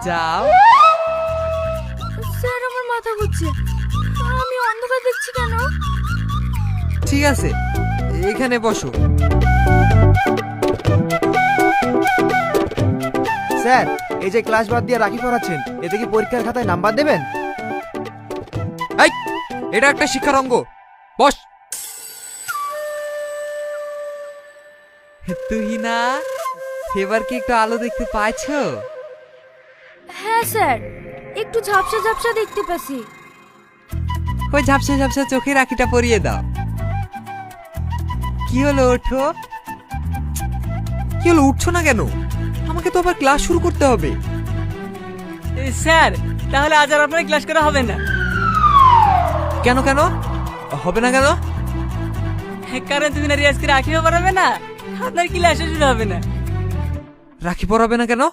যাও। স্যার আমার মাথা ঘুরছে, আমি অন্ধকার দেখছি কেন? ঠিক আছে, এখানে বসো। স্যার, এই যে ক্লাস বাদ দিয়ে রাখি পড়াচ্ছেন, এতে কি পরীক্ষার খাতায় নাম্বার দেবেন? এই, এটা একটা শিক্ষার অঙ্গ। বস। তুই না, এবার কি একটু আলো দেখতে পাইছো? হ্যাঁ স্যার, একটু ঝাপসা ঝাপসা দেখতে পাচ্ছি। ওই ঝাপসা ঝাপসা চোখে রাখিটা পরিয়ে দাও। কি হলো, ওঠো। কি হলো, উঠছো না কেন? আমাকে তো আবার ক্লাস শুরু করতে হবে। স্যার, তাহলে আজ আর আপনার ক্লাস করা হবে না। কেন কেন হবে না কেন? কারণ তুমি না রিয়াজকে রাখিও পারবে না, আপনার ক্লাসও শুরু হবে না। রাখি পরাবে না কেন?